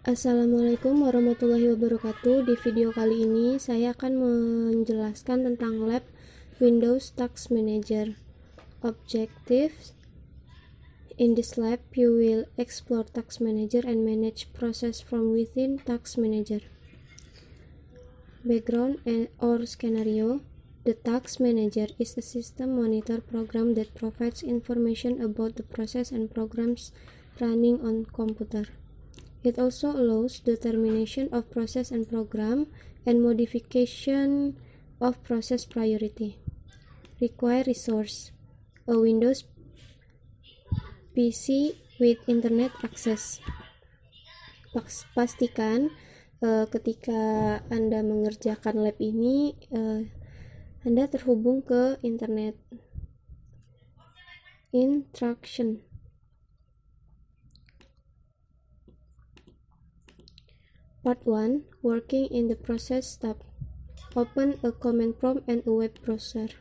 Assalamualaikum warahmatullahi wabarakatuh. Di video kali ini saya akan menjelaskan tentang lab Windows Task Manager. Objectives: in this lab, you will explore Task Manager and manage process from within Task Manager. Background or scenario: the Task Manager is a system monitor program that provides information about the process and programs running on computer. It also allows determination of process and program and modification of process priority. Require resource: a Windows PC with internet access. Pastikan ketika Anda mengerjakan lab ini Anda terhubung ke internet. Instruction: Part 1. Working in the process tab. Open a command prompt and a web browser.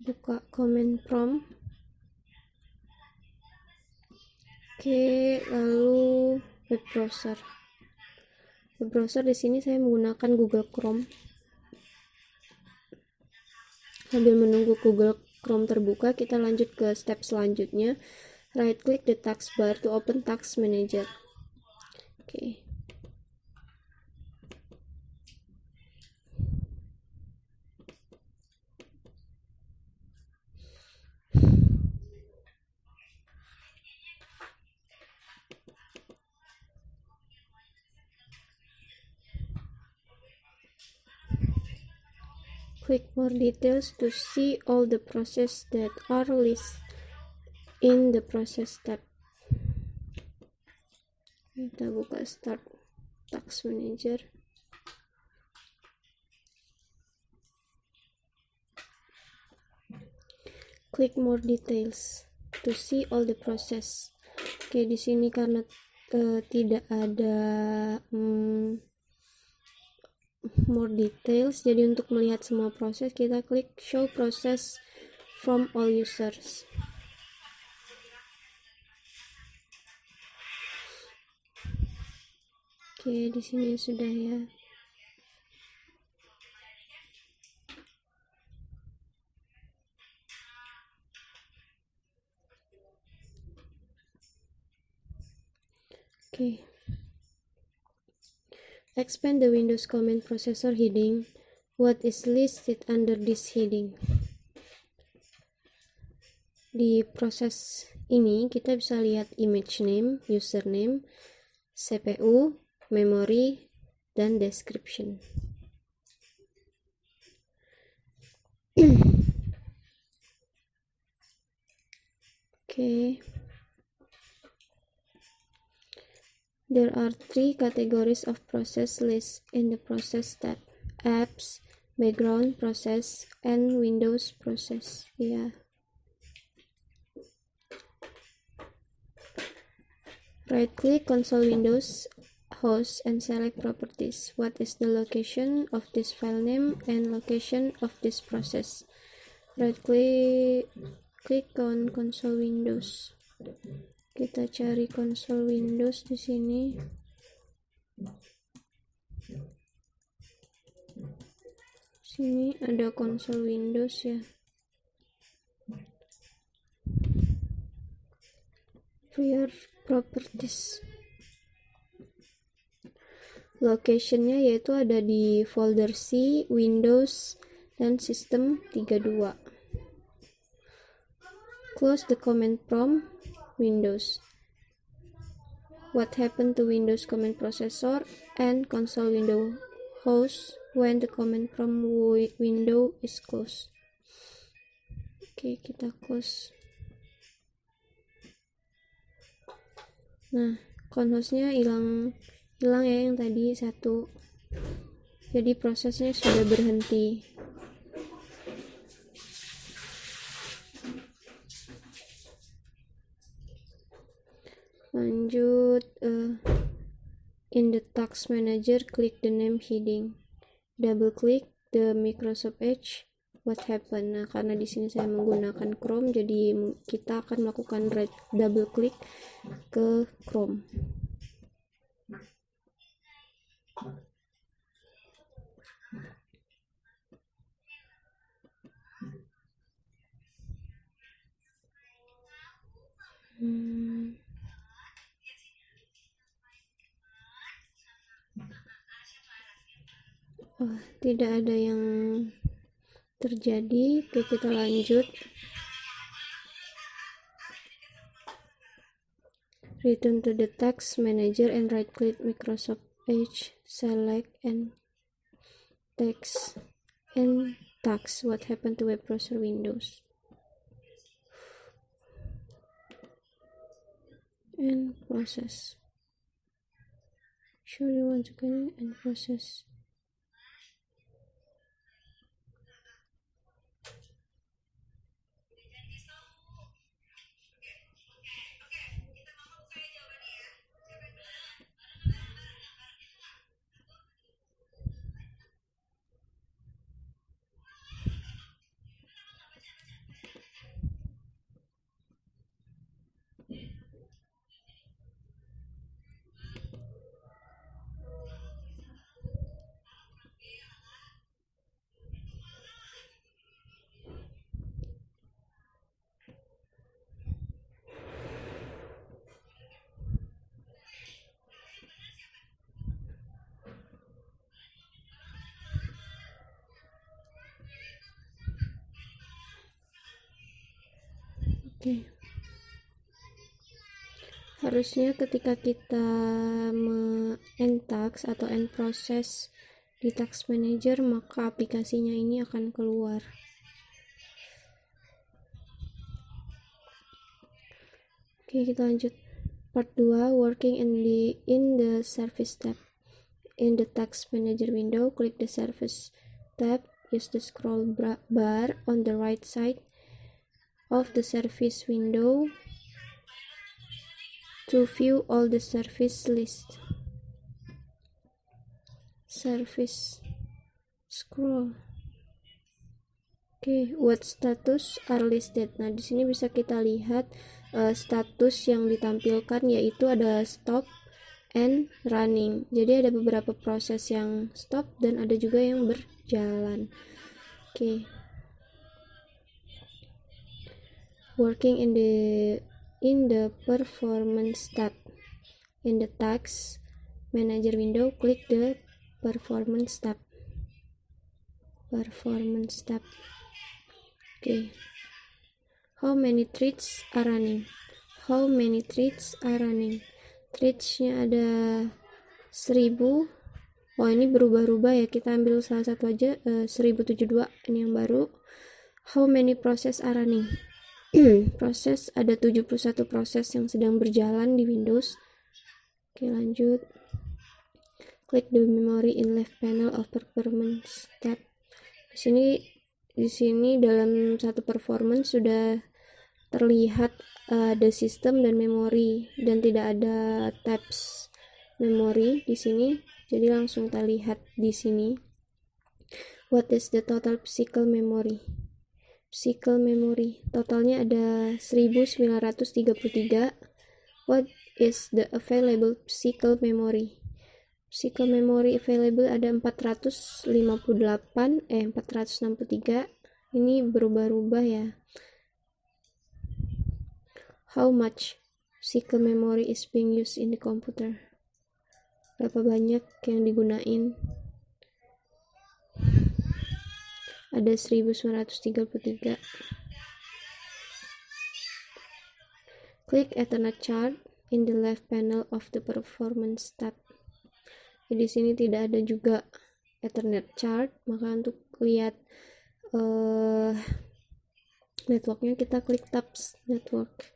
Buka command prompt. Lalu web browser. Web browser di sini saya menggunakan Google Chrome. Sambil menunggu Google Chrome terbuka, kita lanjut ke step selanjutnya. Right click the taskbar to open Task Manager. Click more details to see all the processes that are listed in the process tab. Kita buka Start Task Manager. Click more details to see all the process. Di sini karena tidak ada more details, jadi untuk melihat semua proses kita klik show process from all users. Di sini sudah ya. Expand the Windows Command Processor heading. What is listed under this heading? Di proses ini kita bisa lihat image name, username, CPU, memory, dan description. There are 3 categories of process list in the process tab: apps, background process, and Windows process. Right click console Windows host and select properties. What is the location of this file name and location of this process? Right click on console Windows. Kita cari console Windows di sini. Sini ada console Windows ya. Prior properties. Location-nya yaitu ada di folder C, Windows, dan System 32. Close the command prompt. Windows. What happened to Windows Command Processor and console window host when the command prompt window is closed? Kita close. Nah, conhostnya hilang ya yang tadi 1. Jadi prosesnya sudah berhenti. Lanjut, in the Task Manager, click the name heading. Double click the Microsoft Edge what happened. Nah, karena di sini saya menggunakan Chrome, jadi kita akan melakukan double klik ke Chrome. Tidak ada yang terjadi. Oke, kita lanjut. Return to the Task Manager and right-click Microsoft Edge, select and text and tags. What happened to web browser Windows? And process. Sure you want to connect and process. Oke. Harusnya ketika kita end task atau end process di Task Manager, maka aplikasinya ini akan keluar. Oke, kita lanjut. Part 2, working in the service tab. In the Task Manager window, click the service tab. Use the scroll bar on the right side of the service window to view all the service list. Service scroll. Oke, what status are listed. Nah, di sini bisa kita lihat status yang ditampilkan, yaitu ada stop and running. Jadi ada beberapa proses yang stop dan ada juga yang berjalan. Oke. Working in the performance tab. In the Task Manager window, click the performance tab. Performance tab. Okay. How many threads are running? How many threads are running? Threads-nya ada 1000. Oh, ini berubah-ubah ya. Kita ambil salah satu aja, 1072. Ini yang baru. How many process are running? Proses ada 71 proses yang sedang berjalan di Windows. Oke, lanjut. Click the memory in left panel of performance tab. Di sini dalam satu performance sudah terlihat ada sistem dan memori dan tidak ada tabs memori di sini. Jadi langsung kita lihat di sini. What is the total physical memory? Physical memory totalnya ada 1933. What is the available physical memory? Physical memory available ada 463. Ini berubah-ubah ya. How much physical memory is being used in the computer? Berapa banyak yang digunain? Ada 1933. Click Ethernet chart in the left panel of the performance tab. Di sini tidak ada juga Ethernet chart, maka untuk lihat networknya kita klik tabs network.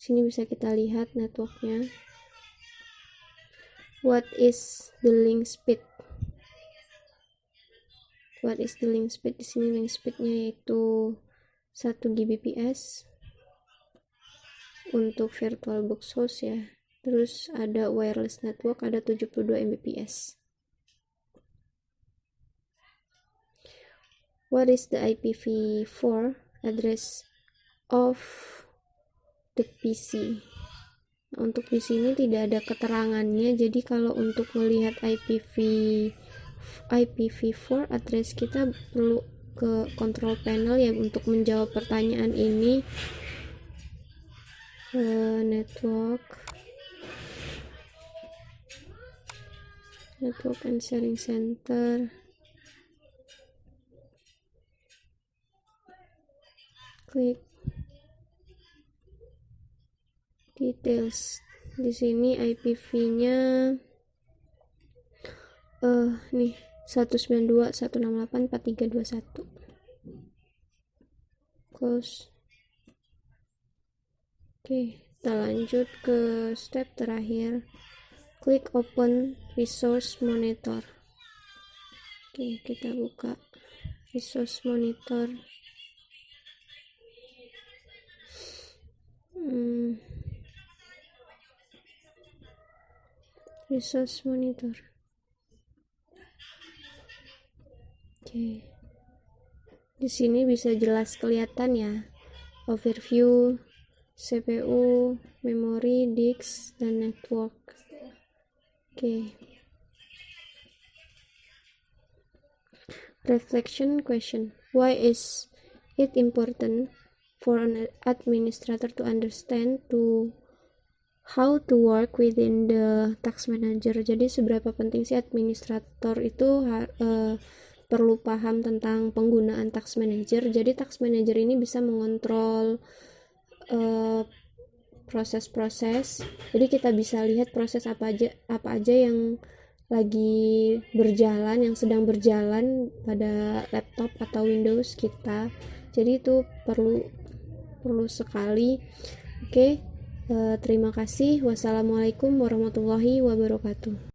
Sini bisa kita lihat networknya. What is the link speed? What is the link speed? Di sini link speednya yaitu 1 Gbps untuk VirtualBox host ya. Terus ada wireless network ada 72 Mbps. What is the IPv4 address of the PC? Untuk di sini tidak ada keterangannya, jadi kalau untuk melihat IPv4 address kita perlu ke control panel ya untuk menjawab pertanyaan ini. Network and sharing center, klik details. Di sini IPv-nya nih 192.168.4321. Close. Oke, kita lanjut ke step terakhir. Klik open resource monitor. Oke, kita buka resource monitor. Resource monitor. Oke. Di sini bisa jelas kelihatan ya. Overview, CPU, memori, disk, dan network. Oke. Reflection question. Why is it important for an administrator to understand how to work within the task manager? Jadi seberapa penting sih administrator itu perlu paham tentang penggunaan task manager. Jadi task manager ini bisa mengontrol proses-proses. Jadi kita bisa lihat proses apa aja yang lagi berjalan, yang sedang berjalan pada laptop atau Windows kita. Jadi itu perlu sekali. Oke. Terima kasih. Wassalamualaikum warahmatullahi wabarakatuh.